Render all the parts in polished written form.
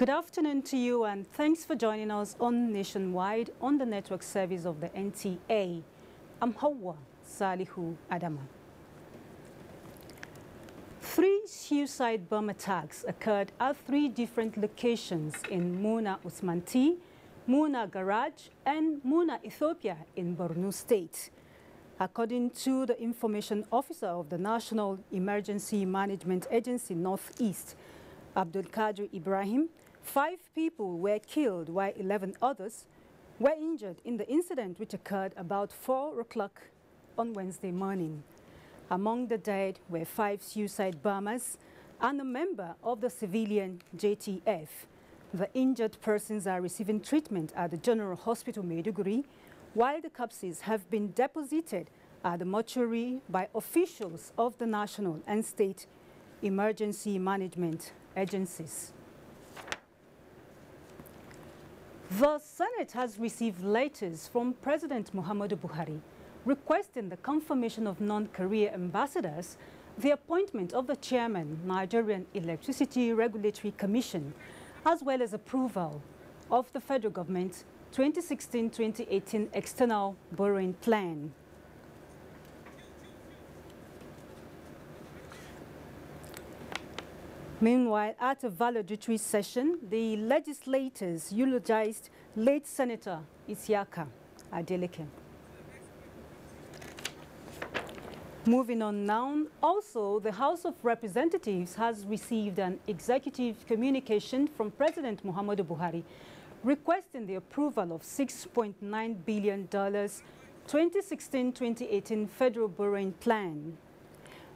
Good afternoon to you, and thanks for joining us on Nationwide on the network service of the NTA. I'm Hawa Salihu Adama. 3 suicide bomb attacks occurred at 3 different locations in Muna Usmanti, Muna Garage, and Muna Ethiopia in Borno State. According to the information officer of the National Emergency Management Agency Northeast, Abdul Qadir Ibrahim, 5 people were killed while 11 others were injured in the incident, which occurred about 4 o'clock on Wednesday morning. Among the dead were 5 suicide bombers and a member of the civilian JTF. The injured persons are receiving treatment at the General Hospital Maiduguri, while the corpses have been deposited at the mortuary by officials of the national and state emergency management agencies. The Senate has received letters from President Muhammadu Buhari requesting the confirmation of non-career ambassadors, the appointment of the chairman, Nigerian Electricity Regulatory Commission, as well as approval of the federal government 2016-2018 external borrowing plan. Meanwhile, at a valedictory session, the legislators eulogized late Senator Isiaka Adeleke. Moving on now, also the House of Representatives has received an executive communication from President Muhammadu Buhari requesting the approval of $6.9 billion 2016-2018 federal borrowing plan.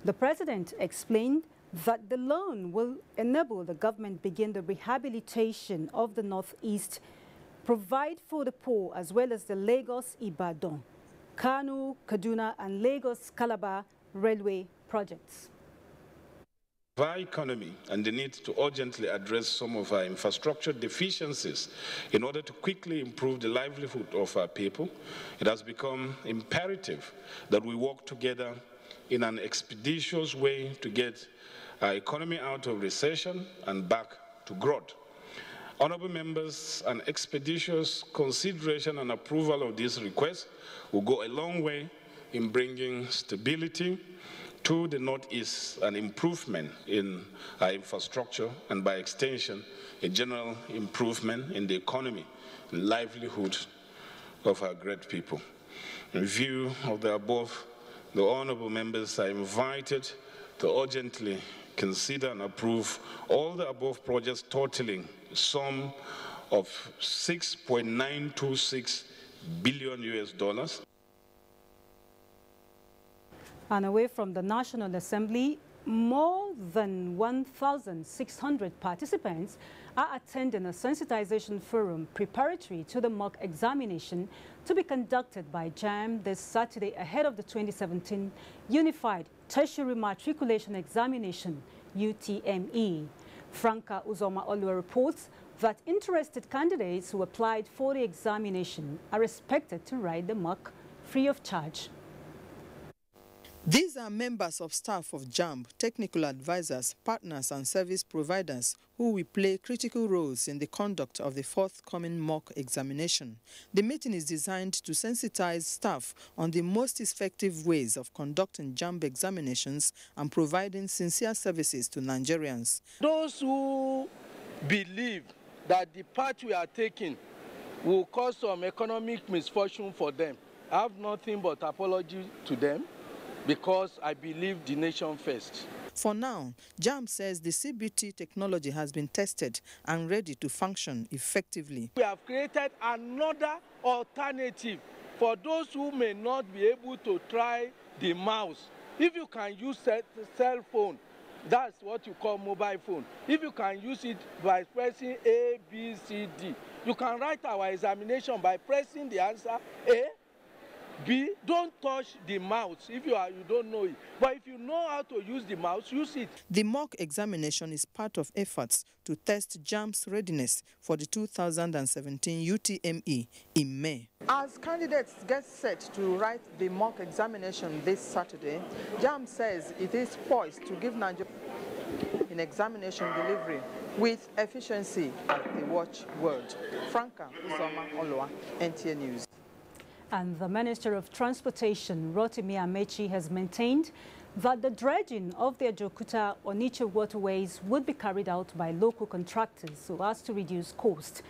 The president explained that the loan will enable the government begin the rehabilitation of the Northeast, provide for the poor, as well as the Lagos-Ibadan, Kano, Kaduna, and Lagos-Calabar railway projects. Our economy and the need to urgently address some of our infrastructure deficiencies in order to quickly improve the livelihood of our people, it has become imperative that we work together in an expeditious way to get our economy out of recession and back to growth. Honorable members, an expeditious consideration and approval of this request will go a long way in bringing stability to the Northeast, an improvement in our infrastructure, and by extension, a general improvement in the economy and livelihood of our great people. In view of the above, the honorable members are invited to urgently consider and approve all the above projects totaling a sum of $6.926 billion US. And away from the National Assembly, more than 1,600 participants are attending a sensitization forum preparatory to the mock examination to be conducted by JAMB this Saturday ahead of the 2017 Unified Tertiary Matriculation Examination, UTME. Franca Uzoma Olua reports that interested candidates who applied for the examination are expected to write the mock free of charge. These are members of staff of JAMB, technical advisors, partners and service providers who will play critical roles in the conduct of the forthcoming mock examination. The meeting is designed to sensitize staff on the most effective ways of conducting JAMB examinations and providing sincere services to Nigerians. Those who believe that the path we are taking will cause some economic misfortune for them, I have nothing but apology to them, because I believe the nation first. For now, JAMB says the CBT technology has been tested and ready to function effectively. We have created another alternative for those who may not be able to try the mouse. If you can use cell phone, that's what you call mobile phone. If you can use it by pressing A, B, C, D, you can write our examination by pressing the answer A, B. Don't touch the mouse if you don't know it. But if you know how to use the mouse, use it. The mock examination is part of efforts to test JAMB's readiness for the 2017 UTME in May. As candidates get set to write the mock examination this Saturday, JAMB says it is poised to give Nigeria in examination delivery with efficiency as the watchword. Franca Uzoma Oloa, NTA News. And the Minister of Transportation, Rotimi Amechi, has maintained that the dredging of the Ajokuta-Onitsha waterways would be carried out by local contractors so as to reduce cost.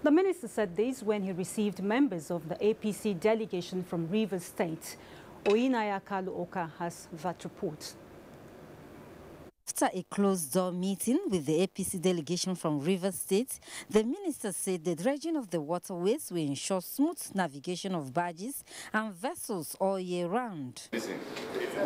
The minister said this when he received members of the APC delegation from Rivers State. Oinaya Kalu-Oka has that report. After a closed-door meeting with the APC delegation from Rivers State, the minister said the dredging of the waterways will ensure smooth navigation of barges and vessels all year round. Listen,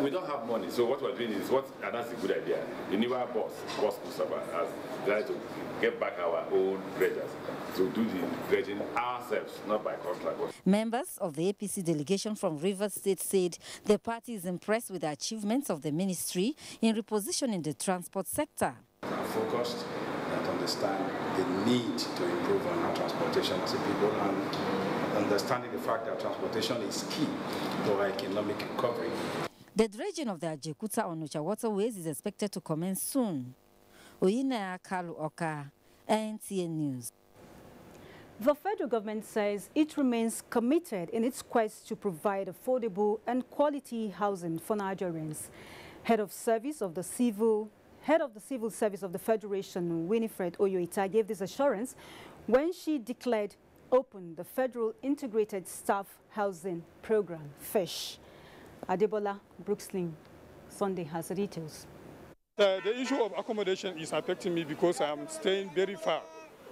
we don't have money, so what we're doing is and that's a good idea. The new boss Kusaba, has tried to get back our own dredgers to do the dredging ourselves, not by contract. Members of the APC delegation from Rivers State said the party is impressed with the achievements of the ministry in repositioning the transport sector. We are focused and understand the need to improve on our transportation to people and understanding the fact that transportation is key to our economic recovery. The dredging of the Ajokuta-Onitsha waterways is expected to commence soon. Oyinaya Kalu-Oka, NTA News. The federal government says it remains committed in its quest to provide affordable and quality housing for Nigerians. Head of the Civil Service of the Federation, Winifred Oyoita, gave this assurance when she declared open the Federal Integrated Staff Housing Program, FISH. Adebola Brookslin Sunday has the details. The issue of accommodation is affecting me because I am staying very far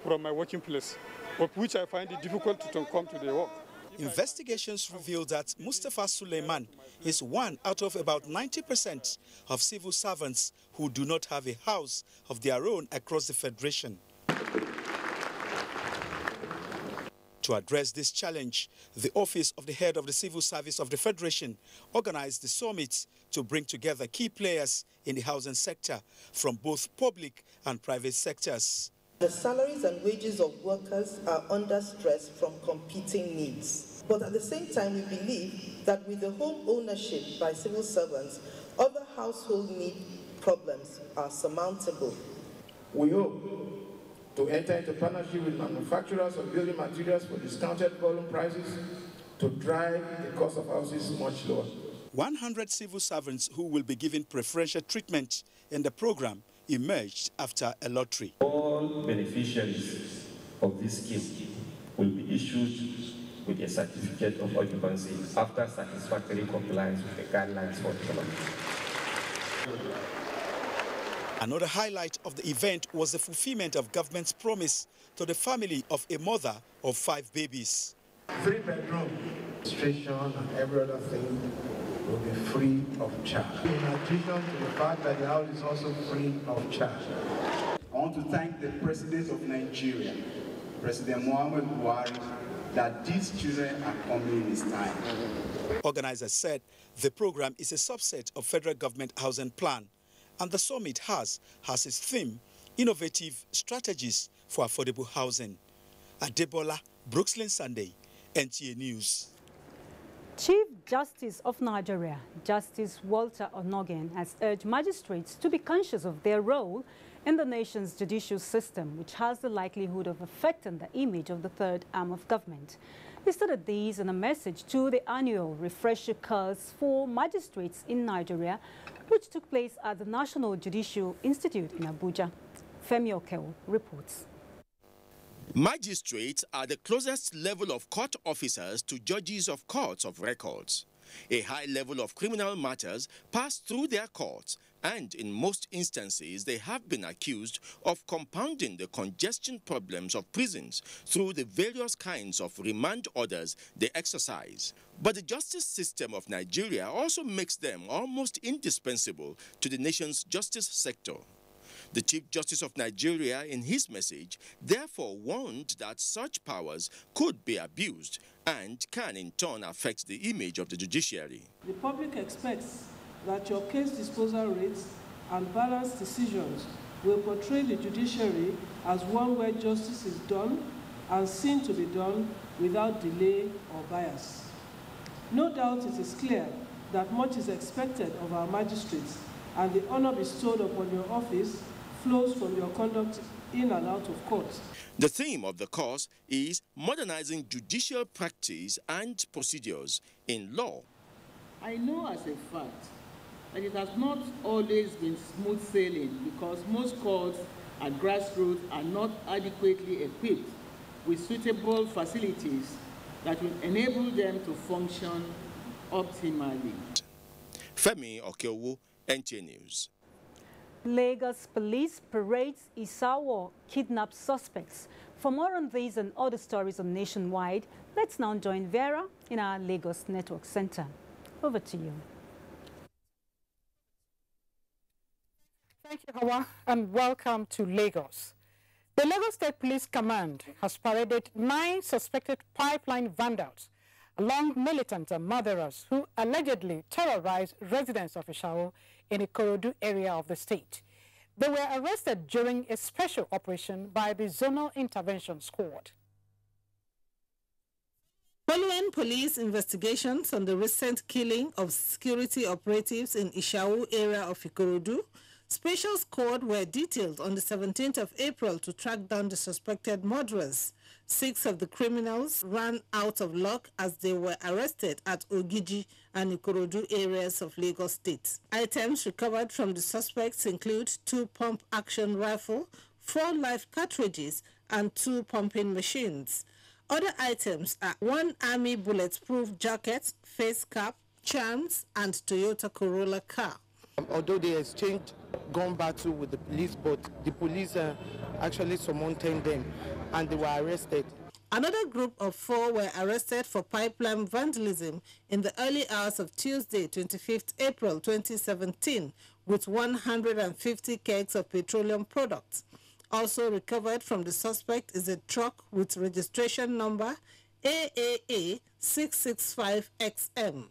from my working place, of which I find it difficult to come to the work. Investigations reveal that Mustafa Suleiman is one out of about 90% of civil servants who do not have a house of their own across the Federation. To address this challenge, the Office of the Head of the Civil Service of the Federation organized the summit to bring together key players in the housing sector from both public and private sectors. The salaries and wages of workers are under stress from competing needs. But at the same time, we believe that with the home ownership by civil servants, other household need problems are surmountable. We hope to enter into partnership with manufacturers of building materials for discounted volume prices to drive the cost of houses much lower. 100 civil servants who will be given preferential treatment in the program emerged after a lottery. All beneficiaries of this scheme will be issued with a certificate of occupancy after satisfactory compliance with the guidelines for development. Another highlight of the event was the fulfillment of government's promise to the family of a mother of 5 babies. 3-bedroom, registration and every other thing will be free of charge. In addition to the fact that the house is also free of charge. I want to thank the President of Nigeria, President Muhammad Buhari, that these children are coming in his time. Organizers said the program is a subset of federal government housing plan, and the summit has its theme, innovative strategies for affordable housing. Adebola, Brookslyn Sunday, NTA News. Chief Justice of Nigeria, Justice Walter Onogen, has urged magistrates to be conscious of their role in the nation's judicial system, which has the likelihood of affecting the image of the third arm of government. He stated these in a message to the annual refresher course for magistrates in Nigeria, which took place at the National Judicial Institute in Abuja. Femi Okeo reports. Magistrates are the closest level of court officers to judges of courts of records. A high level of criminal matters pass through their courts, and in most instances they have been accused of compounding the congestion problems of prisons through the various kinds of remand orders they exercise. But the justice system of Nigeria also makes them almost indispensable to the nation's justice sector. The Chief Justice of Nigeria, in his message, therefore warned that such powers could be abused and can in turn affect the image of the judiciary. The public expects that your case disposal rates and balanced decisions will portray the judiciary as one where justice is done and seen to be done without delay or bias. No doubt it is clear that much is expected of our magistrates, and the honor bestowed upon your office flows from your conduct in and out of court. The theme of the course is modernizing judicial practice and procedures in law. I know as a fact that it has not always been smooth sailing because most courts at grassroots are not adequately equipped with suitable facilities that will enable them to function optimally. Femi Okeowo, NTA News. Lagos police parades Isawo kidnapped suspects. For more on these and other stories on Nationwide, let's now join Vera in our Lagos Network Center. Over to you. Thank you, Hawa, and welcome to Lagos. The Lagos State Police Command has paraded 9 suspected pipeline vandals along militants and murderers who allegedly terrorized residents of Ishawo in the Ikorodu area of the state. They were arrested during a special operation by the Zonal Intervention Squad. Following police investigations on the recent killing of security operatives in Ishawo area of Ikorodu, special squad were detailed on the 17th of April to track down the suspected murderers. 6 of the criminals ran out of luck as they were arrested at Ogiji and Ikorodu areas of Lagos State. Items recovered from the suspects include 2 pump-action rifles, 4 live cartridges, and 2 pumping machines. Other items are 1 army bulletproof jacket, face cap, charms, and Toyota Corolla car. Although they exchanged gun battle with the police, but the police actually surmounted them and they were arrested. Another group of 4 were arrested for pipeline vandalism in the early hours of Tuesday, 25th April 2017, with 150 kegs of petroleum products. Also recovered from the suspect is a truck with registration number AAA 665XM.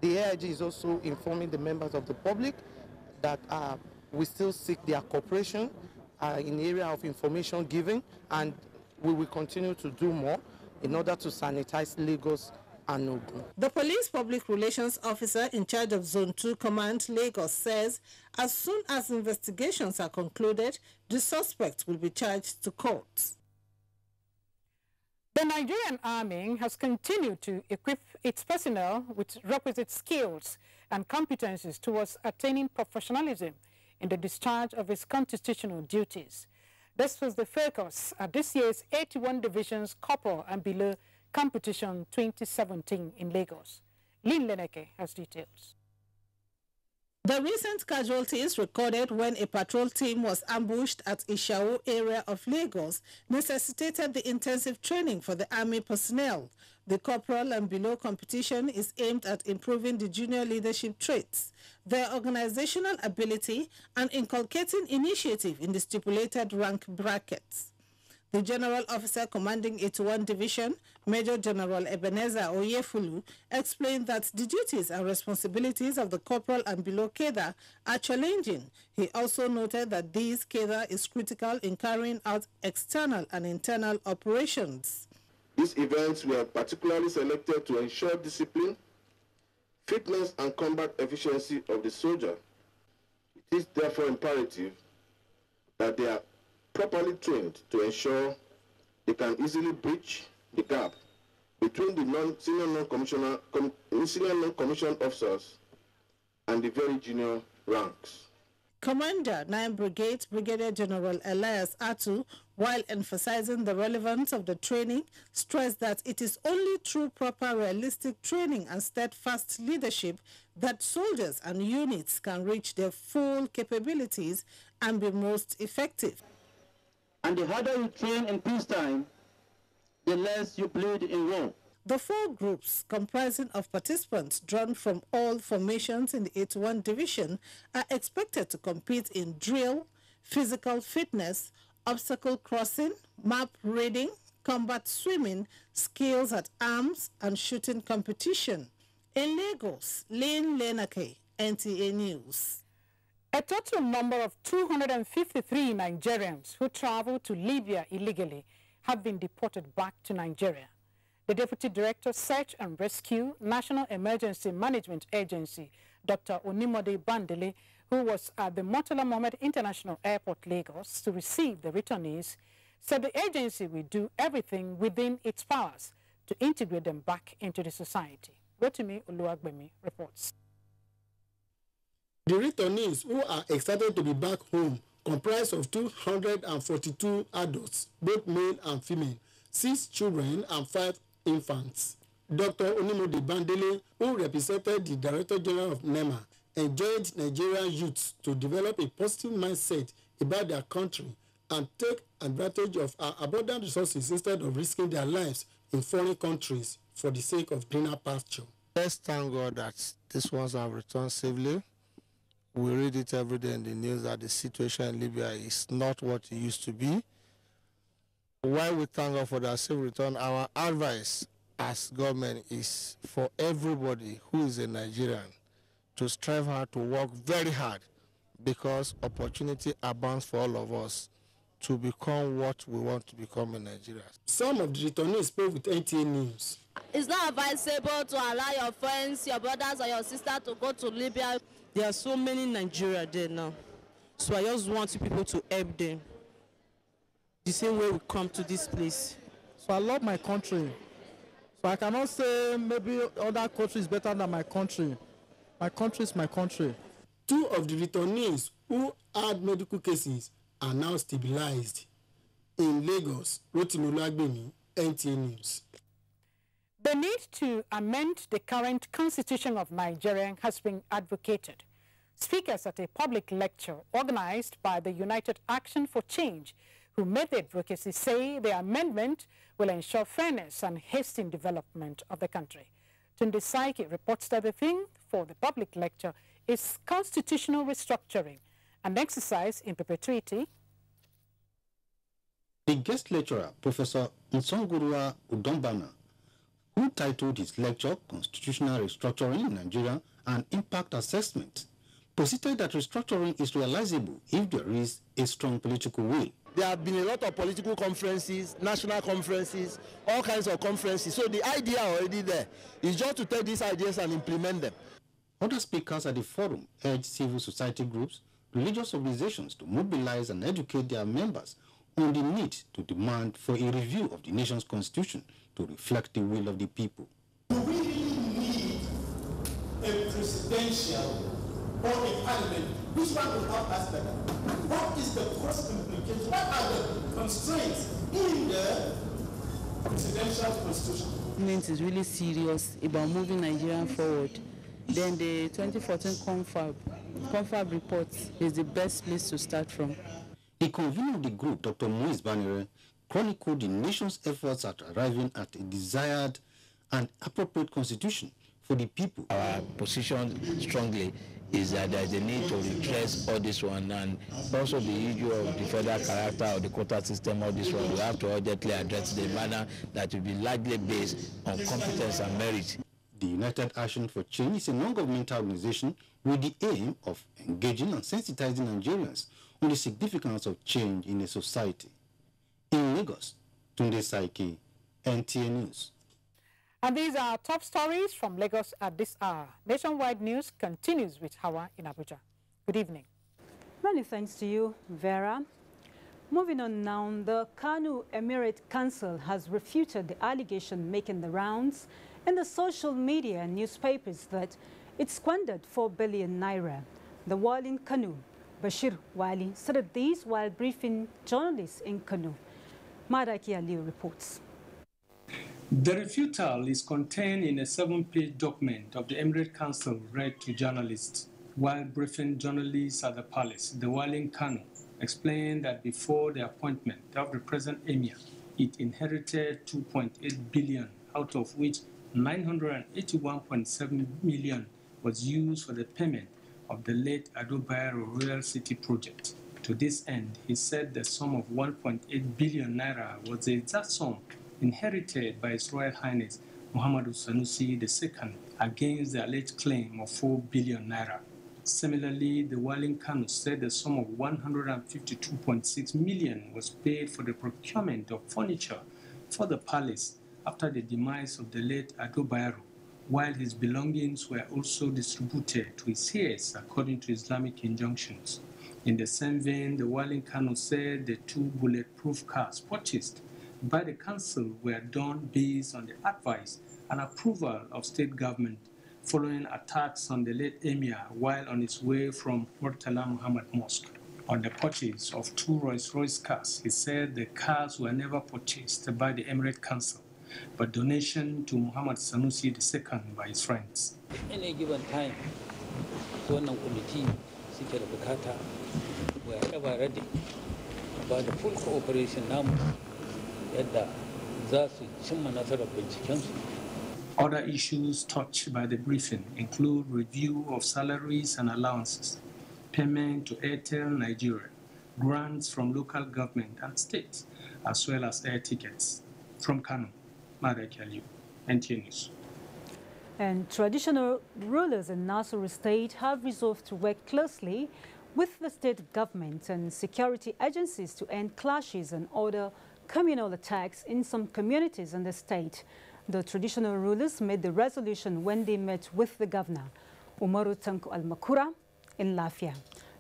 The AIG is also informing the members of the public that we still seek their cooperation in the area of information giving, and we will continue to do more in order to sanitize Lagos and Ogun. The police public relations officer in charge of Zone 2 Command Lagos says as soon as investigations are concluded, the suspect will be charged to court. The Nigerian Army has continued to equip its personnel with requisite skills and competencies towards attaining professionalism in the discharge of its constitutional duties. This was the focus at this year's 81 Divisions Corporal and Below Competition 2017 in Lagos. Lynn Leneke has details. The recent casualties recorded when a patrol team was ambushed at Ishawo area of Lagos necessitated the intensive training for the Army personnel. The corporal and below competition is aimed at improving the junior leadership traits, their organizational ability, and inculcating initiative in the stipulated rank brackets. The General Officer commanding 81 Division, Major General Ebenezer Oyefulu, explained that the duties and responsibilities of the corporal and below cadre are challenging. He also noted that this cadre is critical in carrying out external and internal operations. These events were particularly selected to ensure discipline, fitness, and combat efficiency of the soldier. It is therefore imperative that they are properly trained to ensure they can easily bridge the gap between the senior non-commissioned officers and the very junior ranks. Commander 9 Brigade Brigadier General Elias Atu, while emphasizing the relevance of the training, stressed that it is only through proper realistic training and steadfast leadership that soldiers and units can reach their full capabilities and be most effective. And the harder you train in peacetime, the less you bleed in war. The 4 groups, comprising of participants drawn from all formations in the 81 Division, are expected to compete in drill, physical fitness, obstacle crossing, map reading, combat swimming, skills at arms, and shooting competition. In Lagos, Lynn Lenake, NTA News. A total number of 253 Nigerians who traveled to Libya illegally have been deported back to Nigeria. The Deputy Director, Search and Rescue, National Emergency Management Agency, Dr. Onimode Bandele, who was at the Murtala Mohammed International Airport, Lagos, to receive the returnees, said the agency will do everything within its powers to integrate them back into the society. Rotimi Oluwagbemi reports. The returnees who are excited to be back home comprise of 242 adults, both male and female, 6 children and 5 infants. Dr. Onimode Bandele, who represented the Director General of NEMA, enjoined Nigerian youths to develop a positive mindset about their country and take advantage of our abundant resources instead of risking their lives in foreign countries for the sake of greener pasture. Let's thank God that these ones have returned safely. We read it every day in the news that the situation in Libya is not what it used to be. While we thank God for their safe return, our advice as government is for everybody who is a Nigerian to strive hard, to work very hard, because opportunity abounds for all of us to become what we want to become in Nigeria. Some of the returnees spoke with NTA News. It's not advisable to allow your friends, your brothers or your sisters to go to Libya. There are so many in Nigeria there now. So I just want you people to help them the same way we come to this place. So I love my country. So I cannot say maybe other country is better than my country. My country is my country. 2 of the returnees who had medical cases are now stabilized. In Lagos, Rotimi Oluwagbemi, NTA News. The need to amend the current constitution of Nigeria has been advocated. Speakers at a public lecture organized by the United Action for Change, who made the advocacy, say the amendment will ensure fairness and hasten development of the country. Tunde Saiki reports that the theme for the public lecture is constitutional restructuring, an exercise in perpetuity. The guest lecturer, Professor Nsongurua Udombana, who titled his lecture Constitutional Restructuring in Nigeria and Impact Assessment, posited that restructuring is realizable if there is a strong political will. There have been a lot of political conferences, national conferences, all kinds of conferences. So the idea already there is just to take these ideas and implement them. Other speakers at the forum urged civil society groups, religious organizations to mobilize and educate their members on the need to demand for a review of the nation's constitution to reflect the will of the people. Do we really need a presidential or a parliament? Which one will help us better? What is the cost implication? What are the constraints in the presidential constitution? The government is really serious about moving Nigeria forward. Then the 2014 confab report is the best place to start from. The convener of the group, Dr. Moise Banere, chronicled the nation's efforts at arriving at a desired and appropriate constitution for the people. Our position strongly is that there is a need to redress all this one, and also the issue of the federal character of the quota system, all this one, we have to urgently address the manner that will be largely based on competence and merit. The United Action for Change is a non-governmental organization with the aim of engaging and sensitizing Nigerians on the significance of change in a society. In Lagos, Tunde Saiki, NTA News. And these are top stories from Lagos at this hour. Nationwide News continues with Hawa in Abuja. Good evening. Many thanks to you, Vera. Moving on now, the Kano Emirate Council has refuted the allegation making the rounds in the social media and newspapers that it squandered 4 billion naira. The wali in Kano, Bashir Wali, said these while briefing journalists in Kano. Madaki Ali reports. The refutal is contained in a 7-page document of the Emirate Council read to journalists. While briefing journalists at the palace, the wali in Kano explained that before the appointment of the present emir, it inherited 2.8 billion, out of which 981.7 million was used for the payment of the late Ado Bayero Royal City project. To this end, he said the sum of 1.8 billion naira was the exact sum inherited by His Royal Highness Muhammadu Sanusi II against the alleged claim of 4 billion naira. Similarly, the wali in Kano said the sum of 152.6 million was paid for the procurement of furniture for the palace after the demise of the late Ado Bayero, while his belongings were also distributed to his heirs according to Islamic injunctions. In the same vein, the Wali Kano said the 2 bulletproof cars purchased by the council were done based on the advice and approval of state government following attacks on the late Emir while on his way from Murtala Muhammad Mosque. On the purchase of 2 Rolls-Royce cars, he said the cars were never purchased by the Emirate Council, but donation to Muhammad Sanusi II by his friends. In a given time, one committee, we are ever ready about the full cooperation now. Other issues touched by the briefing include review of salaries and allowances, payment to Airtel Nigeria, grants from local government and states, as well as air tickets. From Kano, Marek Aliu, NTA News. And traditional rulers in Nasarawa State have resolved to work closely with the state government and security agencies to end clashes and order communal attacks in some communities in the state. The traditional rulers made the resolution when they met with the governor, Umaru Tanko Al-Makura, in Lafia.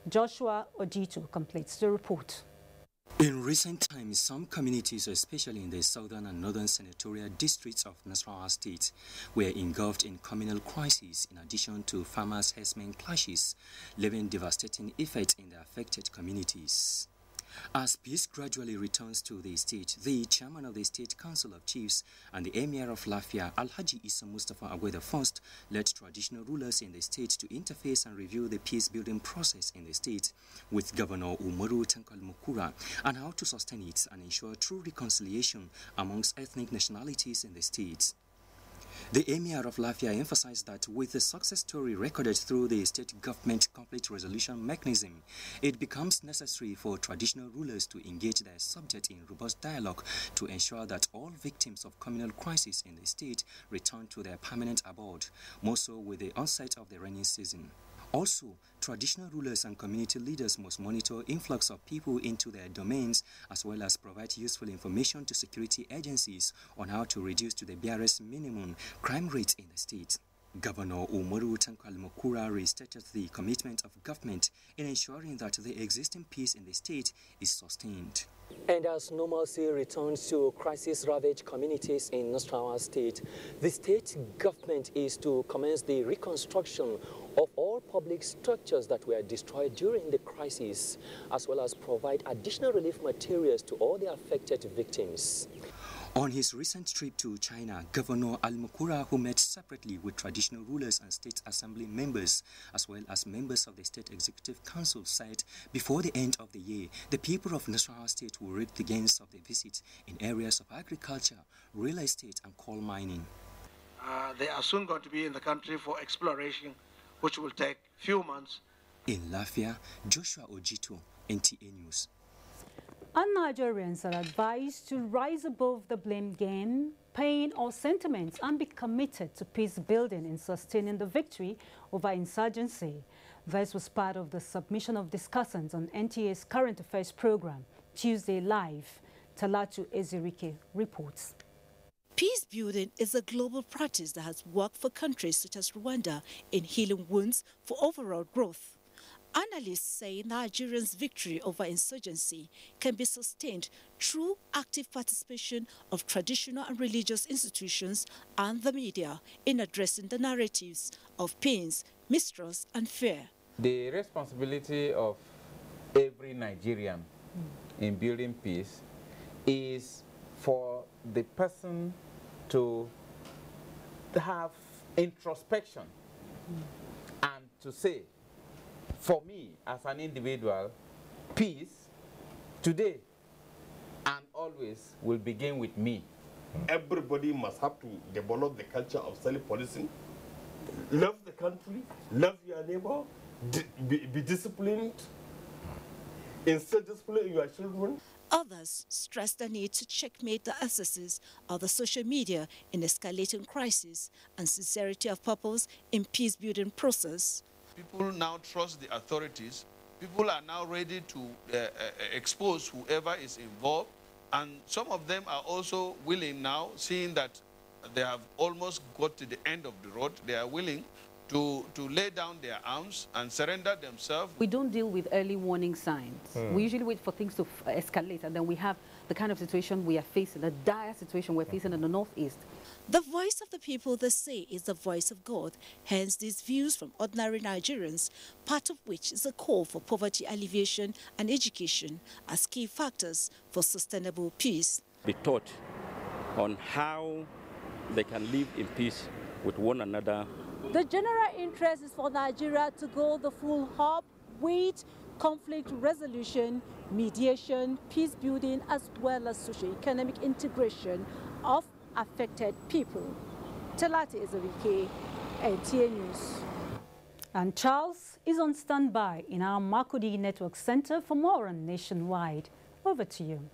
Joshua Ojitu completes the report. In recent times, some communities, especially in the southern and northern senatorial districts of Nasarawa State, were engulfed in communal crises in addition to farmers-herdsmen clashes, leaving devastating effects in the affected communities. As peace gradually returns to the state, the chairman of the State Council of Chiefs and the Emir of Lafia, Alhaji Issa Mustafa Agwe I, led traditional rulers in the state to interface and review the peace-building process in the state with Governor Umaru Tanko Al-Makura and how to sustain it and ensure true reconciliation amongst ethnic nationalities in the state. The Emir of Lafia emphasized that with the success story recorded through the state government conflict resolution mechanism, it becomes necessary for traditional rulers to engage their subject in robust dialogue to ensure that all victims of communal crisis in the state return to their permanent abode, more so with the onset of the rainy season. Also, traditional rulers and community leaders must monitor influx of people into their domains as well as provide useful information to security agencies on how to reduce to the barest minimum crime rates in the state. Governor Umaru Tanko Al-Makura restated the commitment of government in ensuring that the existing peace in the state is sustained. And as normalcy returns to crisis-ravaged communities in Nasarawa State, the state government is to commence the reconstruction of all public structures that were destroyed during the crisis, as well as provide additional relief materials to all the affected victims. On his recent trip to China, Governor Al-Makura, who met separately with traditional rulers and state assembly members, as well as members of the State Executive Council, said before the end of the year, the people of Nasarawa State will reap the gains of the visit in areas of agriculture, real estate, and coal mining. They are soon going to be in the country for exploration, which will take few months. In Lafia, Joshua Ojitu, NTA News. And Nigerians are advised to rise above the blame game, pain or sentiments and be committed to peace building in sustaining the victory over insurgency. This was part of the submission of discussants on NTA's current affairs program, Tuesday Live. Talatu Ezirike reports. Peace building is a global practice that has worked for countries such as Rwanda in healing wounds for overall growth. Analysts say Nigeria's victory over insurgency can be sustained through active participation of traditional and religious institutions and the media in addressing the narratives of pains, mistrust and fear. The responsibility of every Nigerian in building peace is for the person to have introspection and to say, for me as an individual, peace today and always will begin with me. Everybody must have to develop the culture of self-policing, love the country, love your neighbor, be disciplined, instill discipline in your children. Others stress the need to checkmate the excesses of the social media in escalating crisis and sincerity of purpose in peace-building process. People now trust the authorities. People are now ready to expose whoever is involved. And some of them are also willing now, seeing that they have almost got to the end of the road. They are willing to lay down their arms and surrender themselves. We don't deal with early warning signs. We usually wait for things to escalate, and then we have the kind of situation we are facing, the dire situation we're facing in the Northeast. The voice of the people, they say, is the voice of God. Hence, these views from ordinary Nigerians, part of which is a call for poverty alleviation and education as key factors for sustainable peace. Be taught on how they can live in peace with one another. The general interest is for Nigeria to go the full hop with conflict resolution, mediation, peace building, as well as socio-economic integration of affected people. Telati Ezerike, NTA News. And Charles is on standby in our Makurdi Network Center for more on Nationwide. Over to you.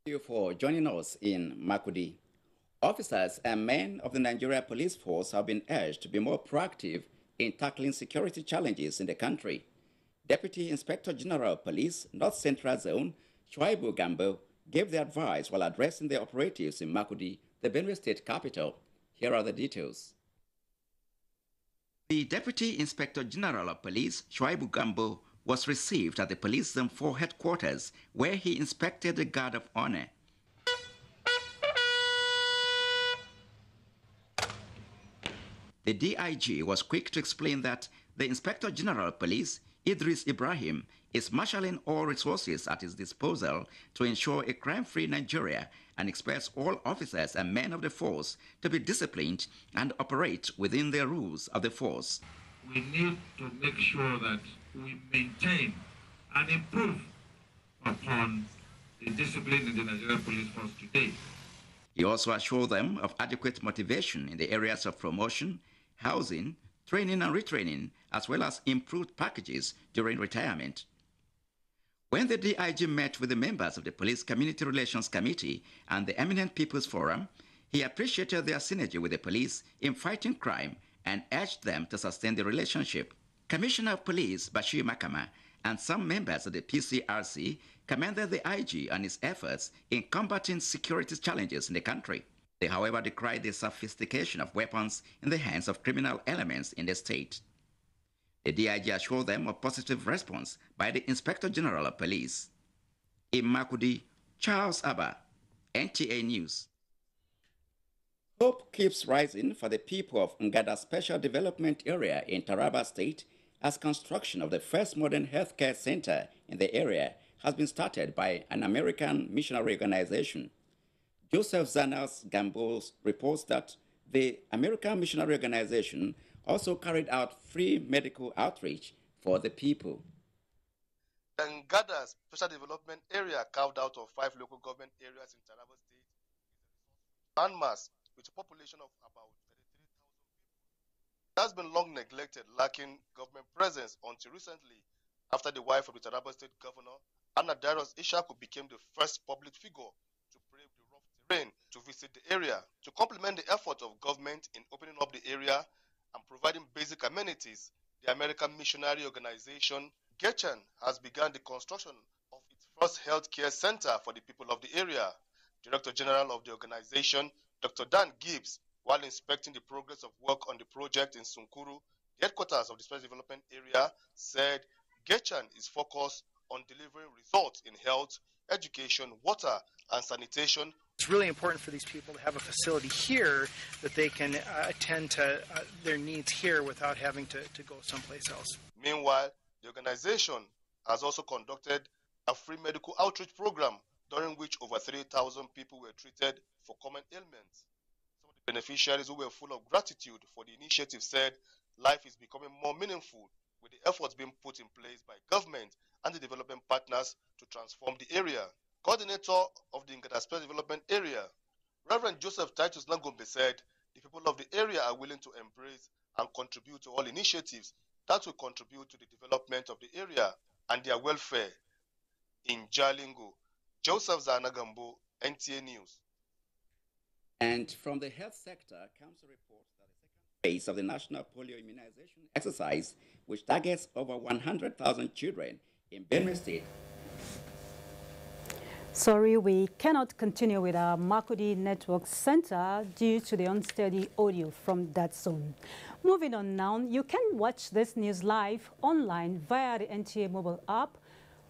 Thank you for joining us in Makurdi. Officers and men of the Nigeria Police Force have been urged to be more proactive in tackling security challenges in the country. Deputy Inspector General of Police, North Central Zone, Shuaibu Gambo, gave the advice while addressing the operatives in Makurdi, the Benue State capital. Here are the details. The Deputy Inspector General of Police, Shuaibu Gambo, was received at the Police Zone 4 headquarters, where he inspected the Guard of Honor. The DIG was quick to explain that the Inspector General of Police, Idris Ibrahim, is marshalling all resources at his disposal to ensure a crime-free Nigeria and expects all officers and men of the force to be disciplined and operate within the rules of the force. We need to make sure that we maintain and improve upon the discipline in the Nigerian Police Force today. He also assured them of adequate motivation in the areas of promotion, housing, training and retraining, as well as improved packages during retirement. When the DIG met with the members of the Police Community Relations Committee and the Eminent People's Forum, he appreciated their synergy with the police in fighting crime and urged them to sustain the relationship. Commissioner of Police Bashir Makama and some members of the PCRC commended the IG on his efforts in combating security challenges in the country. They, however, decried the sophistication of weapons in the hands of criminal elements in the state. The DIG assured them of positive response by the Inspector General of Police. In Makurdi, Charles Abba, NTA News. Hope keeps rising for the people of Ngada Special Development Area in Taraba State as construction of the first modern healthcare center in the area has been started by an American missionary organization. Joseph Zanas Gambo's reports that the American Missionary Organization also carried out free medical outreach for the people. The Ngada Special Development Area, carved out of 5 local government areas in Taraba State, is a landmass with a population of about 33,000 people. It has been long neglected, lacking government presence until recently, after the wife of the Taraba State Governor, Anna Darius Ishaku, became the first public figure to brave the rough terrain to visit the area. To complement the effort of government in opening up the area and providing basic amenities, the American Missionary Organization, Getchan, has begun the construction of its first healthcare center for the people of the area. Director General of the organization, Dr. Dan Gibbs, while inspecting the progress of work on the project in Sunkuru, the headquarters of the Special Development Area, said Getchan is focused on delivering results in health, education, water, and sanitation. It's really important for these people to have a facility here that they can attend to their needs here without having to go someplace else. Meanwhile, the organization has also conducted a free medical outreach program during which over 3,000 people were treated for common ailments. Some of the beneficiaries who were full of gratitude for the initiative said life is becoming more meaningful with the efforts being put in place by government and the development partners to transform the area. Coordinator of the Ngada Special Development Area, Reverend Joseph Titus Langombe, said the people of the area are willing to embrace and contribute to all initiatives that will contribute to the development of the area and their welfare. In Jalingo, Joseph Zanagambo, NTA News. And from the health sector comes a report that the second phase of the national polio immunization exercise, which targets over 100,000 children in Benue State. Sorry, we cannot continue with our Makurdi Network Center due to the unsteady audio from that zone. Moving on now, you can watch this news live online via the NTA mobile app,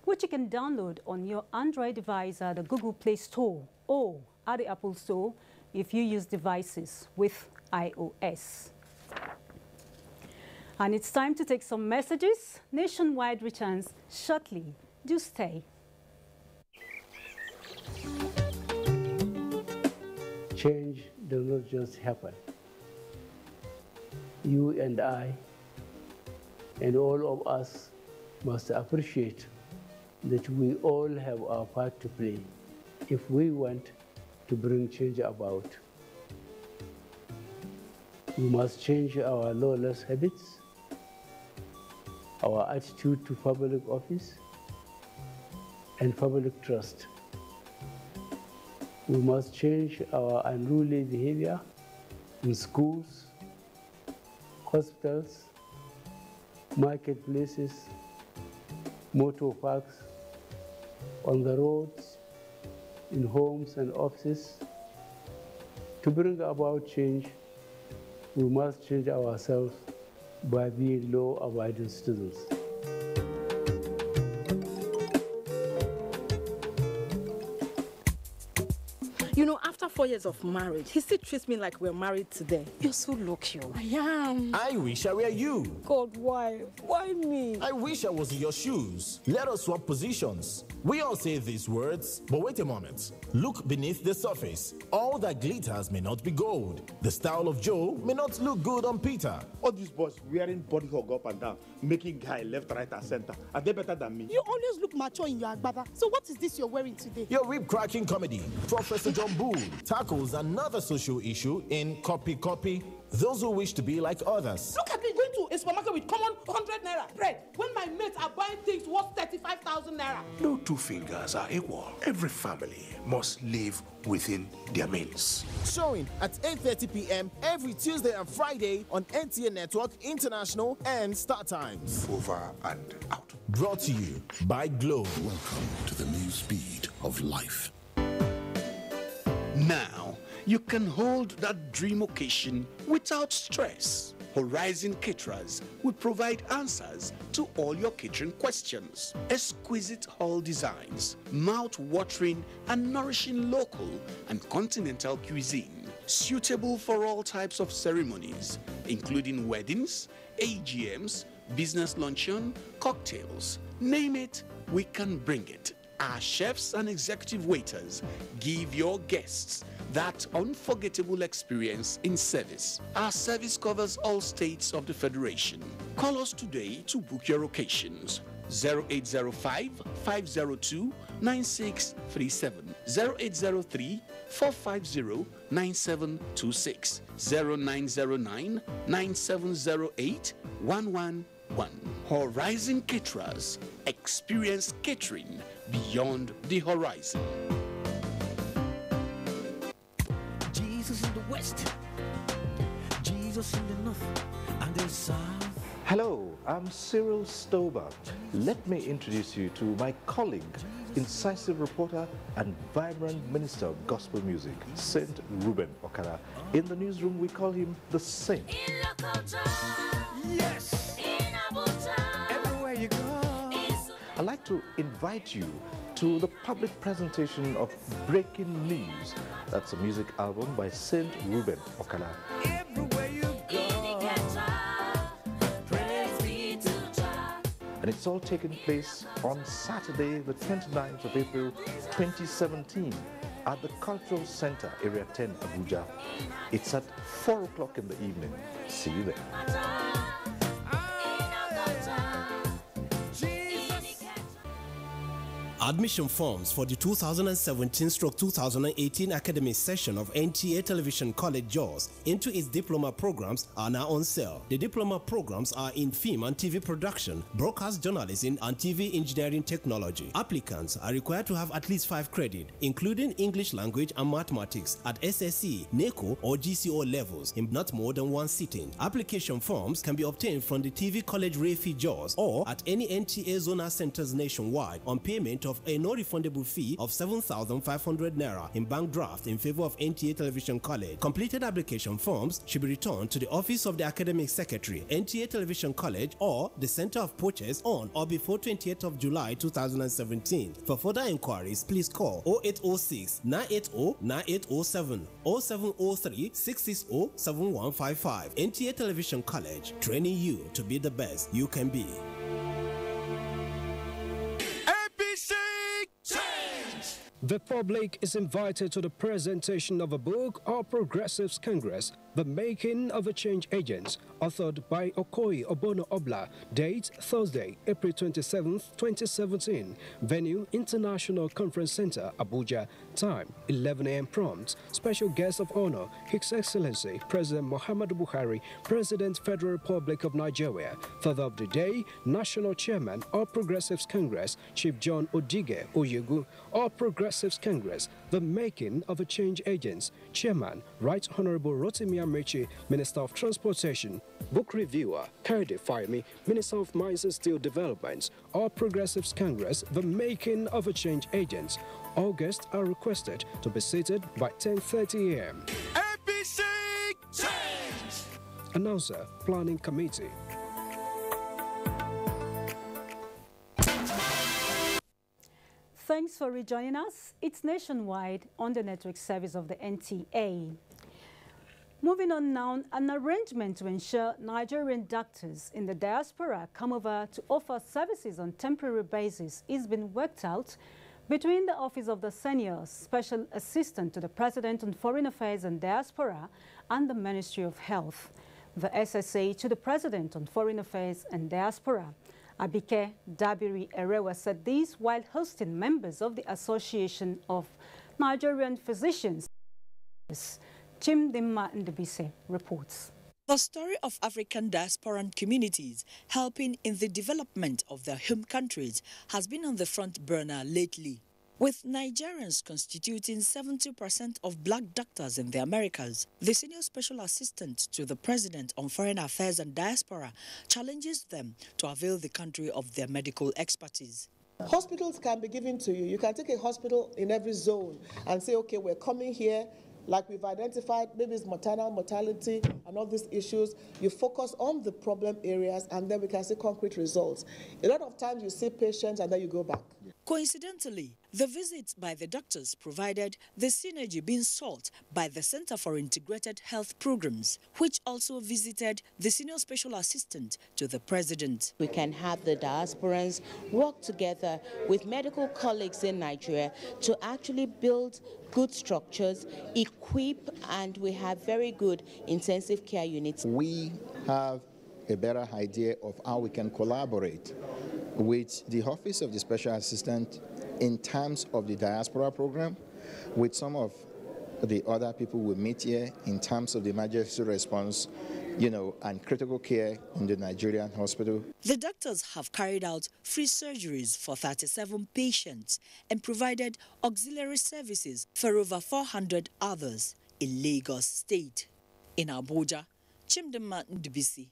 which you can download on your Android device at the Google Play Store or at the Apple Store if you use devices with iOS. And it's time to take some messages. Nationwide returns shortly. Do stay. Change does not just happen. You and I and all of us must appreciate that we all have our part to play if we want to bring change about. We must change our lawless habits, our attitude to public office, and public trust. We must change our unruly behavior in schools, hospitals, marketplaces, motor parks, on the roads, in homes and offices. To bring about change, we must change ourselves by being law-abiding citizens. You know, after 4 years of marriage, he still treats me like we're married today. You're so lucky. I am. I wish I were you. God, why? Why me? I wish I was in your shoes. Let us swap positions. We all say these words, but wait a moment. Look beneath the surface. All that glitters may not be gold. The style of Joe may not look good on Peter. All these boys wearing body hug up and down, making guy left, right, and center. Are they better than me? You always look mature in your agbada. So what is this you're wearing today? Your rib-cracking comedy. Professor John Bull tackles another social issue in Copy. Those who wish to be like others. Look at me going to a supermarket with common 100 naira bread when my mates are buying things worth 35,000 naira. No two fingers are equal. Every family must live within their means. Showing at 8:30 p.m. every Tuesday and Friday on NTA Network International and Star Times. Over and out. Brought to you by Glow. Welcome to the new speed of life. Now, you can hold that dream occasion without stress. Horizon Caterers will provide answers to all your catering questions. Exquisite hall designs, mouth-watering and nourishing local and continental cuisine, suitable for all types of ceremonies, including weddings, AGMs, business luncheon, cocktails. Name it, we can bring it. Our chefs and executive waiters give your guests that unforgettable experience in service. Our service covers all states of the Federation. Call us today to book your occasions. 0805-502-9637, 0803-450-9726, 0909-9708-111. Horizon Caterers. Experience catering beyond the horizon. Jesus in the west, Jesus in the north, and the south. Hello, I'm Cyril Stober. Let me introduce you to my colleague, incisive reporter and vibrant minister of gospel music, Saint Ruben Okara. In the newsroom, we call him the Saint. Yes, in Abuja, everywhere you go. I'd like to invite you to the public presentation of Breaking News. That's a music album by Saint Ruben Okala. Everywhere you go, praise be to God. And it's all taking place on Saturday, the 29th of April, 2017, at the Cultural Center, Area 10, Abuja. It's at 4 o'clock in the evening. See you there. Admission forms for the 2017-2018 academic session of NTA Television College JAWS into its diploma programs are now on sale. The diploma programs are in film and TV production, broadcast journalism, and TV engineering technology. Applicants are required to have at least 5 credits, including English language and mathematics at SSE, NECO, or GCO levels in not more than 1 sitting. Application forms can be obtained from the TV College Refi JAWS or at any NTA zonal centers nationwide on payment of of a no-refundable fee of 7,500 naira in bank draft in favor of NTA Television College. Completed application forms should be returned to the Office of the Academic Secretary, NTA Television College, or the Center of Purchase on or before 28th of July 2017. For further inquiries, please call 0806 980 9807 or 0703 660 7155. NTA Television College, training you to be the best you can be. The public is invited to the presentation of a book, Our Progressives Congress, The Making of a Change Agent, authored by Okoye Obono Obla. Date, Thursday, April 27, 2017. Venue, International Conference Center, Abuja. Time, 11 a.m. prompt. Special guest of honor, His Excellency President Muhammadu Buhari, President, Federal Republic of Nigeria. Father of the day, National Chairman, Our Progressives Congress, Chief John Odige Oyegu. Our Progressives Congress, The Making of a Change Agent. Chairman, Right Honorable Rotimi Amechi, Minister of Transportation. Book reviewer, Kayode Fayemi, Minister of Mines and Steel Development. Our Progressives Congress, The Making of a Change Agent. All guests are requested to be seated by 10:30 a.m. APC Change! Announcer, Planning Committee. Thanks for rejoining us. It's Nationwide on the network service of the NTA. Moving on now, an arrangement to ensure Nigerian doctors in the diaspora come over to offer services on temporary basis is being worked out between the Office of the Senior Special Assistant to the President on Foreign Affairs and Diaspora and the Ministry of Health. The SSA to the President on Foreign Affairs and Diaspora. Abike Dabiri Erewa said this while hosting members of the Association of Nigerian Physicians. Chimdimma Ndebise reports. The story of African diasporan communities helping in the development of their home countries has been on the front burner lately. With Nigerians constituting 70% of black doctors in the Americas, the Senior Special Assistant to the President on Foreign Affairs and Diaspora challenges them to avail the country of their medical expertise. Hospitals can be given to you. You can take a hospital in every zone and say, okay, we're coming here, like we've identified, maybe it's maternal mortality and all these issues. You focus on the problem areas and then we can see concrete results. A lot of times you see patients and then you go back. Coincidentally, the visits by the doctors provided the synergy being sought by the Center for Integrated Health Programs, which also visited the Senior Special Assistant to the President. We can have the diasporans work together with medical colleagues in Nigeria to actually build good structures, equip, and we have very good intensive care units. We have a better idea of how we can collaborate with the Office of the Special Assistant in terms of the diaspora program, with some of the other people we meet here in terms of the emergency response, and critical care in the Nigerian hospital. The doctors have carried out free surgeries for 37 patients and provided auxiliary services for over 400 others in Lagos State. In Abuja, Chimdimma Ndebise,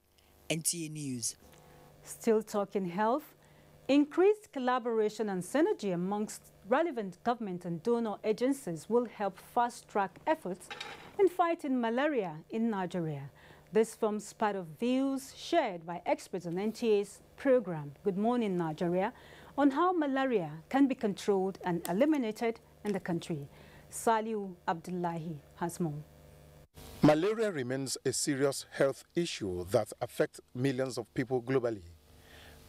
NTA News. Still talking health. Increased collaboration and synergy amongst relevant government and donor agencies will help fast-track efforts in fighting malaria in Nigeria. This forms part of views shared by experts on NTA's program, Good Morning Nigeria, on how malaria can be controlled and eliminated in the country. Saliu Abdullahi has more. Malaria remains a serious health issue that affects millions of people globally.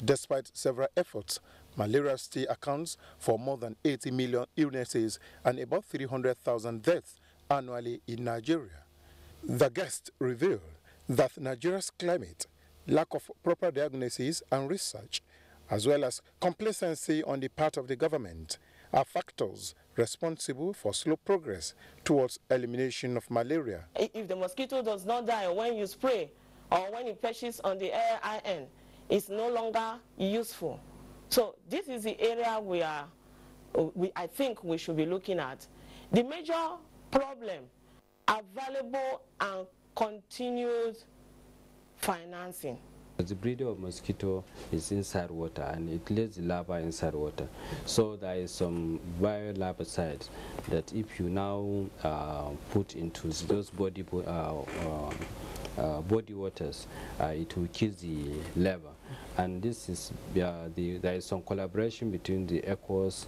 Despite several efforts, malaria still accounts for more than 80 million illnesses and about 300,000 deaths annually in Nigeria. The guest revealed that Nigeria's climate, lack of proper diagnosis and research, as well as complacency on the part of the government, are factors responsible for slow progress towards elimination of malaria. If the mosquito does not die when you spray or when it perches on the air IN, it's no longer useful. So this is the area I think we should be looking at. The major problem, available and continued financing. The breeding of mosquito is inside water and it lays the larva inside water. So there is some biolarvicides that if you now put into those body waters, it will kill the larva. And this is there is some collaboration between the ECOWAS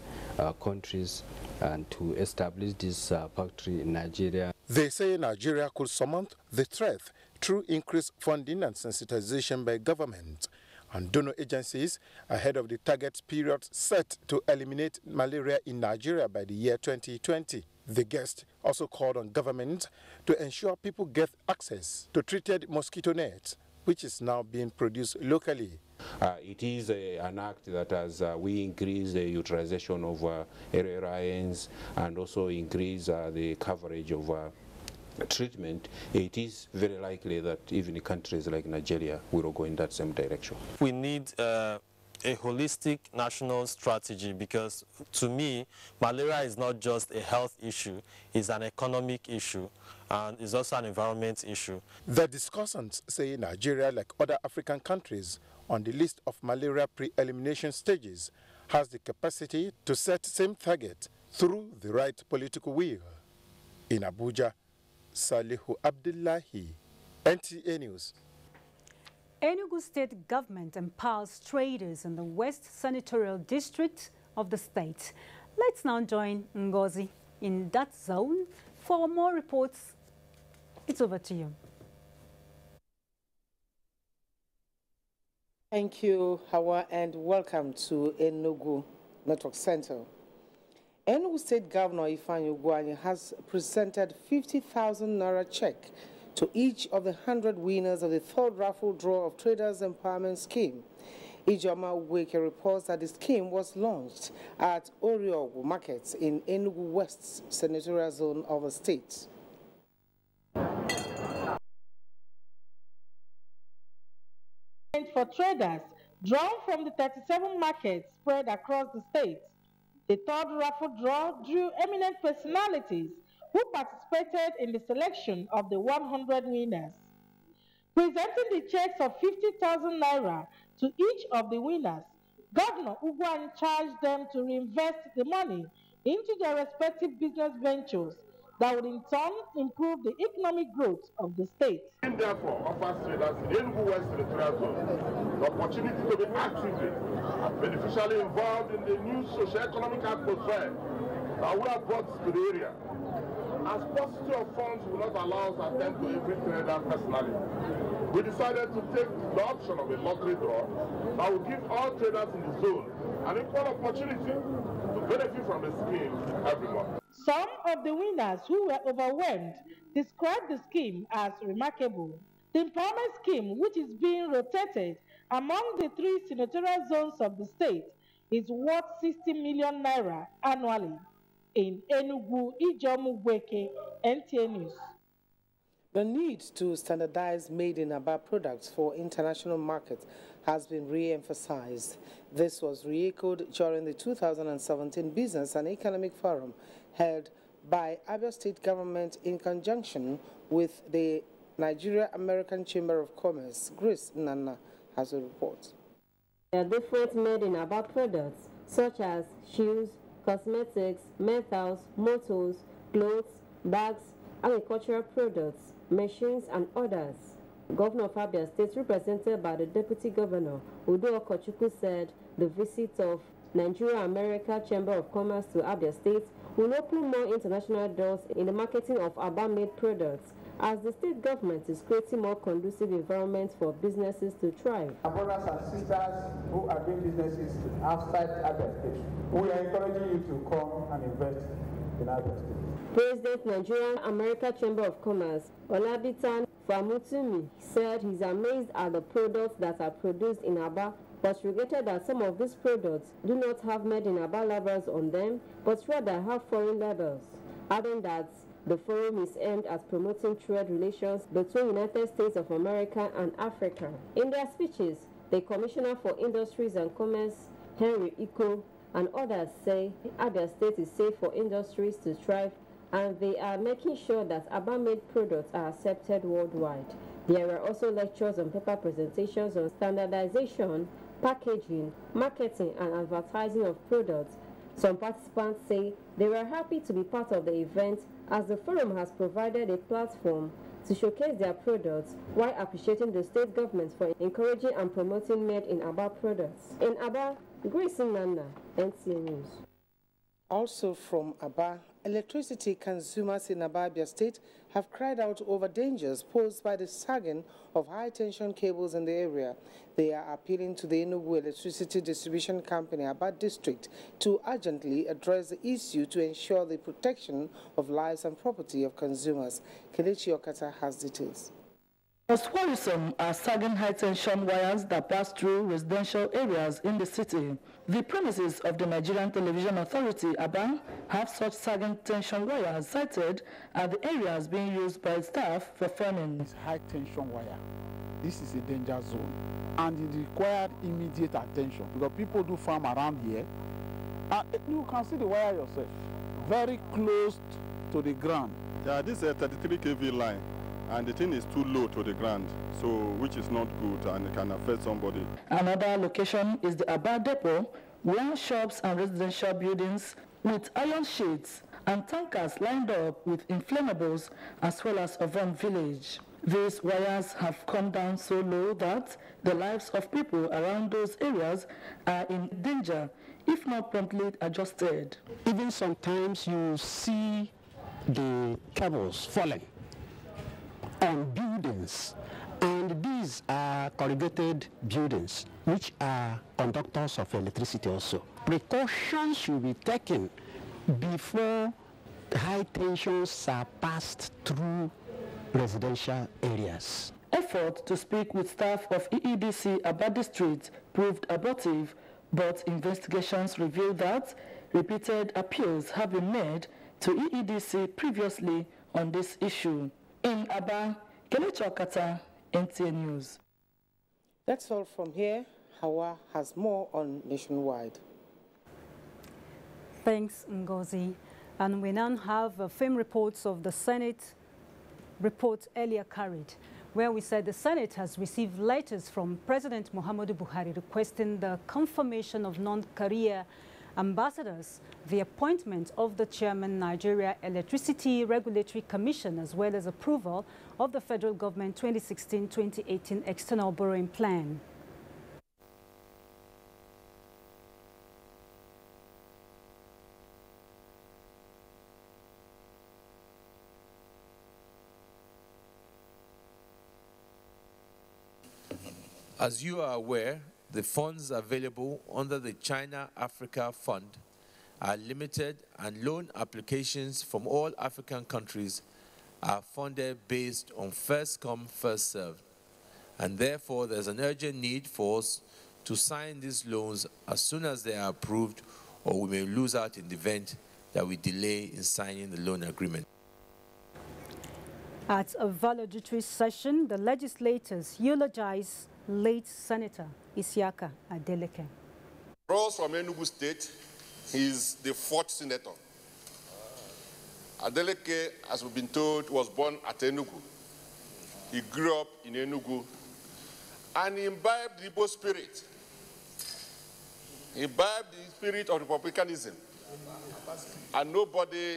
countries and to establish this factory in Nigeria. They say Nigeria could surmount the threat through increased funding and sensitization by government and donor agencies ahead of the target period set to eliminate malaria in Nigeria by the year 2020. The guest also called on government to ensure people get access to treated mosquito nets, which is now being produced locally. It is an act that as we increase the utilization of RRINs and also increase the coverage of treatment, it is very likely that even countries like Nigeria will go in that same direction. We need a holistic national strategy because, to me, malaria is not just a health issue, it's an economic issue and it's also an environment issue. The discussants say Nigeria, like other African countries on the list of malaria pre-elimination stages, has the capacity to set same target through the right political will. In Abuja, Salihu Abdullahi, NTA News. Enugu State government empowers traders in the West Senatorial District of the state. Let's now join Ngozi in that zone for more reports. It's over to you. Thank you, Hawa, and welcome to Enugu Network Center. Enugu State Governor Ifeanyi Ugwuanyi has presented 50,000 Naira check to each of the 100 winners of the third raffle draw of Traders Empowerment Scheme. Ijoma Weke reports that the scheme was launched at Oriogu Markets in Enugu West Senatorial Zone of the state. For traders drawn from the 37 markets spread across the state. The third raffle draw drew eminent personalities who participated in the selection of the 100 winners. Presenting the checks of 50,000 Naira to each of the winners, Governor Ugwuanyi charged them to reinvest the money into their respective business ventures that would in turn improve the economic growth of the state. And therefore offers traders in Enugu West Territorial Zone the opportunity to be actively and beneficially involved in the new socio-economic atmosphere that we have brought to the area. As paucity of funds will not allow us to attend to every trader personally, we decided to take the option of a lottery draw that will give all traders in the zone an equal opportunity to benefit from the scheme every month. Some of the winners who were overwhelmed described the scheme as remarkable. The empowerment scheme, which is being rotated among the 3 senatorial zones of the state, is worth 60 million Naira annually. In Enugu, Ijoma Weke, NTA News. The need to standardize made-in-Aba products for international markets has been re-emphasized. This was re-echoed during the 2017 Business and Economic Forum held by Abia State government in conjunction with the Nigeria-American Chamber of Commerce. Grace Nana has a report. There are different made-in-Aba products such as shoes, cosmetics, metals, motors, clothes, bags, agricultural products, machines, and others. Governor of Abia State, represented by the Deputy Governor, Udo Okochukwu, said the visit of Nigeria-America Chamber of Commerce to Abia State will open more international doors in the marketing of Aba-made products, as the state government is creating more conducive environments for businesses to thrive. Our brothers and sisters who are doing businesses outside Abia State, we are encouraging you to come and invest in Abia State. President Nigerian American Chamber of Commerce, Olabitan Famutumi, said he's amazed at the products that are produced in Aba, but regretted that some of these products do not have made in Aba labels on them, but rather have foreign labels, adding that the forum is aimed at promoting trade relations between United States of America and Africa. In their speeches, the Commissioner for Industries and Commerce, Henry Iko, and others say Abia State is safe for industries to thrive, and they are making sure that Aba-made products are accepted worldwide. There were also lectures on paper presentations on standardization, packaging, marketing, and advertising of products. Some participants say they were happy to be part of the event as the forum has provided a platform to showcase their products while appreciating the state government for encouraging and promoting made-in Aba products. In Aba, Grace Nana, NTA News. Also from Aba, electricity consumers in Abia State have cried out over dangers posed by the sagging of high-tension cables in the area. They are appealing to the Enugu Electricity Distribution Company, Aba District, to urgently address the issue to ensure the protection of lives and property of consumers. Kelechi Okata has details. Most worrisome are sagging high-tension wires that pass through residential areas in the city. The premises of the Nigerian Television Authority, ABA, have such sagging tension wires sited at the areas being used by staff for farming. It's high-tension wire. This is a danger zone, and it required immediate attention because people do farm around here. And you can see the wire yourself, very close to the ground. Yeah, this is a 33 kV line. And the thing is too low to the ground, so which is not good and it can affect somebody. Another location is the Aba Depot, where shops and residential buildings with iron sheets and tankers lined up with inflammables, as well as Avon Village. These wires have come down so low that the lives of people around those areas are in danger if not promptly adjusted. Even sometimes you see the cables falling on buildings, and these are corrugated buildings which are conductors of electricity also. Precautions should be taken before high tensions are passed through residential areas. Effort to speak with staff of EEDC Aba District proved abortive, but investigations revealed that repeated appeals have been made to EEDC previously on this issue. In Aba, Kelechi Okata, NTA News. That's all from here. Hawa has more on Nationwide. Thanks, Ngozi. And we now have film reports of the Senate report earlier carried, where we said the Senate has received letters from President Muhammadu Buhari requesting the confirmation of non-career ambassadors, the appointment of the chairman Nigeria Electricity Regulatory Commission, as well as approval of the federal government 2016-2018 external borrowing plan. As you are aware, the funds available under the China-Africa Fund are limited, and loan applications from all African countries are funded based on first come, first served. And therefore, there's an urgent need for us to sign these loans as soon as they are approved, or we may lose out in the event that we delay in signing the loan agreement. At a valedictory session, the legislators eulogized late Senator Isiaka Adeleke. Rose from Enugu State, he is the 4th senator. Adeleke, as we've been told, was born at Enugu. He grew up in Enugu and he imbibed the Igbo spirit. He imbibed the spirit of republicanism. And nobody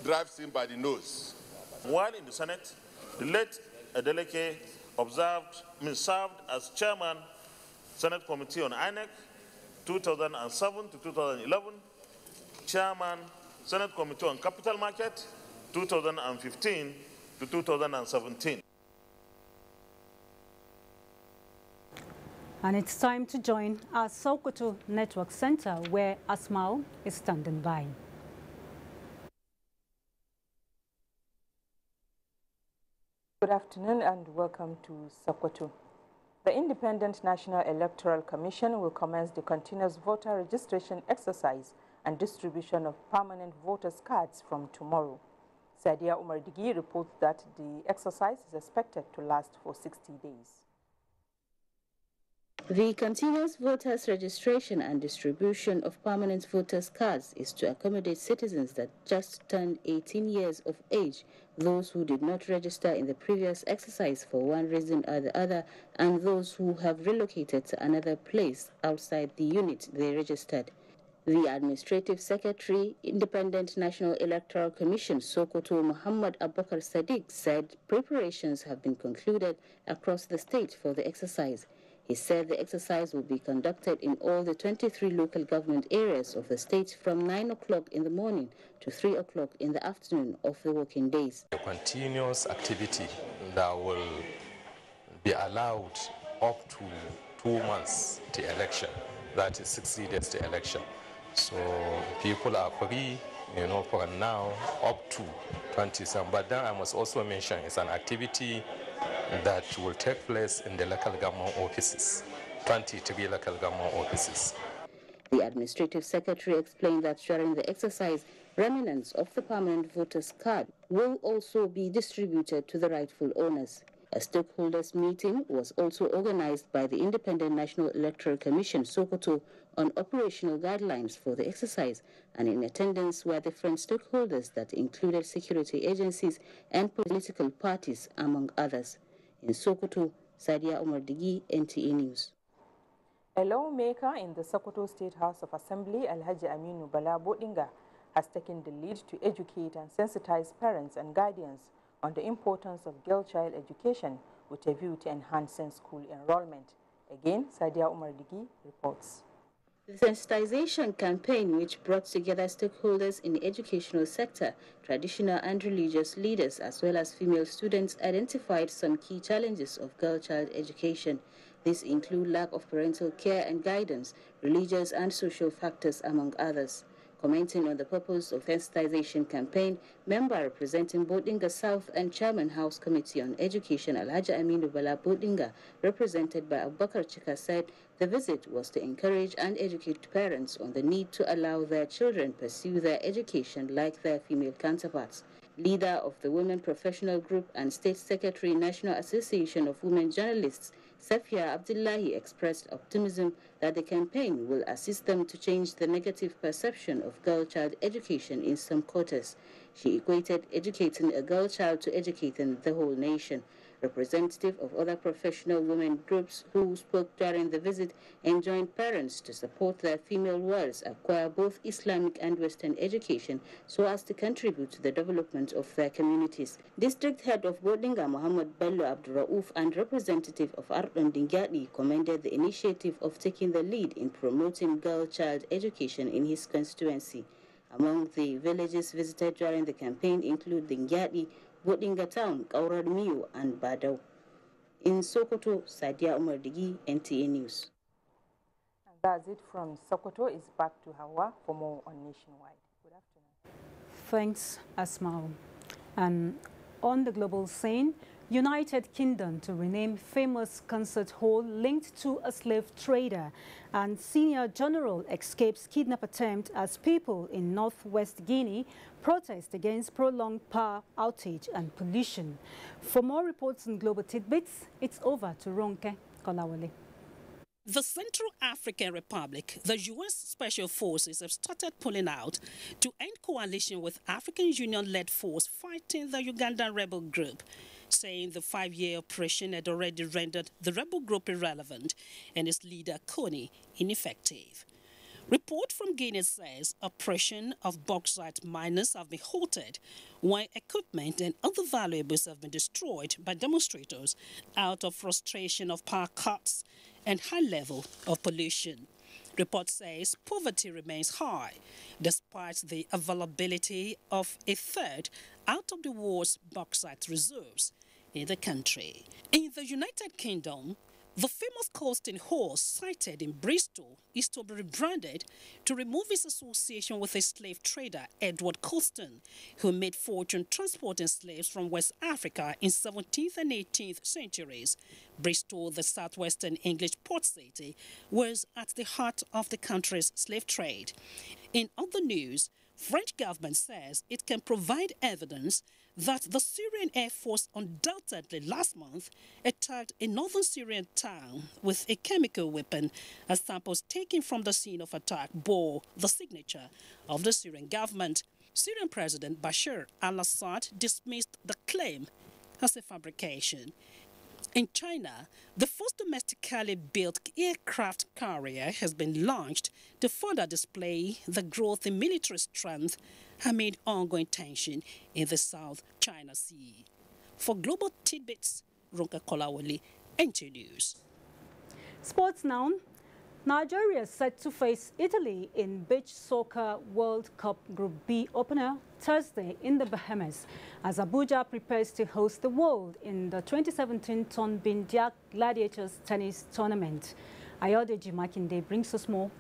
drives him by the nose. While in the Senate, the late Adeleke served as chairman, Senate Committee on INEC, 2007 to 2011, chairman, Senate Committee on Capital Market, 2015 to 2017. And it's time to join our Sokoto Network Center, where Asmao is standing by. Good afternoon and welcome to Sokoto. The Independent National Electoral Commission will commence the continuous voter registration exercise and distribution of permanent voters' cards from tomorrow. Sadia Umar Digi reports that the exercise is expected to last for 60 days. The continuous voters registration and distribution of permanent voters cards is to accommodate citizens that just turned 18 years of age, those who did not register in the previous exercise for one reason or the other, and those who have relocated to another place outside the unit they registered. The Administrative Secretary, Independent National Electoral Commission, Sokoto Muhammad Abubakar Sadiq, said preparations have been concluded across the state for the exercise. He said the exercise will be conducted in all the 23 local government areas of the state from 9 o'clock in the morning to 3 o'clock in the afternoon of the working days. A continuous activity that will be allowed up to 2 months to election, that is 60 days to election. So people are free, for now up to 27. But then I must also mention it's an activity that will take place in the local government offices, 23 local government offices. The Administrative Secretary explained that during the exercise, remnants of the permanent voters card will also be distributed to the rightful owners. A stakeholders meeting was also organized by the Independent National Electoral Commission, Sokoto, on operational guidelines for the exercise, and in attendance were different stakeholders that included security agencies and political parties, among others. In Sokoto, Sadia Umar Digi, NTA News. A lawmaker in the Sokoto State House of Assembly, Alhaji Aminu Bala Bodinga, has taken the lead to educate and sensitize parents and guardians on the importance of girl-child education with a view to enhancing school enrollment. Again, Sadia Umar Digi reports. The sensitization campaign, which brought together stakeholders in the educational sector, traditional and religious leaders, as well as female students, identified some key challenges of girl-child education. These include lack of parental care and guidance, religious and social factors, among others. Commenting on the purpose of the sensitization campaign, member representing Bodinga South and Chairman House Committee on Education, Alhaji Aminu Bala Bodinga, represented by Abubakar Chika, said the visit was to encourage and educate parents on the need to allow their children pursue their education like their female counterparts. Leader of the Women Professional Group and State Secretary, National Association of Women Journalists, Safia Abdullahi, expressed optimism that the campaign will assist them to change the negative perception of girl-child education in some quarters. She equated educating a girl child to educating the whole nation. Representative of other professional women groups who spoke during the visit enjoined parents to support their female wards acquire both Islamic and Western education so as to contribute to the development of their communities. District Head of Bodinga, Muhammad Bello Abdurrauf, and representative of Ardon Dingyadi commended the initiative of taking the lead in promoting girl-child education in his constituency. Among the villages visited during the campaign include Dingyadi, Bodinga Town, Kaurar Miu, and Badau. In Sokoto, Sadia Umar Digi, NTA News. And that's it from Sokoto. It's back to Hawa for more on Nationwide. Good afternoon. Thanks, Asmao. And on the global scene, United Kingdom to rename famous concert hall linked to a slave trader, and senior general escapes kidnap attempt as people in northwest Guinea protest against prolonged power outage and pollution. For more reports on global tidbits, it's over to Ronke Kolawole. The Central African Republic, the U.S. Special Forces have started pulling out to end coalition with African Union-led force fighting the Ugandan rebel group, saying the 5-year operation had already rendered the rebel group irrelevant and its leader, Kony, ineffective. Report from Guinea says operation of bauxite miners have been halted, while equipment and other valuables have been destroyed by demonstrators out of frustration of power cuts and high level of pollution. Report says poverty remains high, despite the availability of a third out of the world's bauxite reserves in the country. In the United Kingdom, the famous coasting hall sited in Bristol is to be rebranded to remove its association with a slave trader, Edward Colston, who made fortune transporting slaves from West Africa in 17th and 18th centuries. Bristol, the southwestern English port city, was at the heart of the country's slave trade. In other news, French government says it can provide evidence that the Syrian Air Force undoubtedly last month attacked a northern Syrian town with a chemical weapon, as samples taken from the scene of attack bore the signature of the Syrian government. Syrian President Bashar al-Assad dismissed the claim as a fabrication. In China, the first domestically built aircraft carrier has been launched to further display the growth in military strength amid ongoing tension in the South China Sea. For Global Tidbits, Ronka Kolawole, NT News. Sports now. Nigeria is set to face Italy in Beach Soccer World Cup Group B opener Thursday in the Bahamas, as Abuja prepares to host the world in the 2017 Tonbindiak Gladiators Tennis Tournament. Ayodeji Makinde brings us more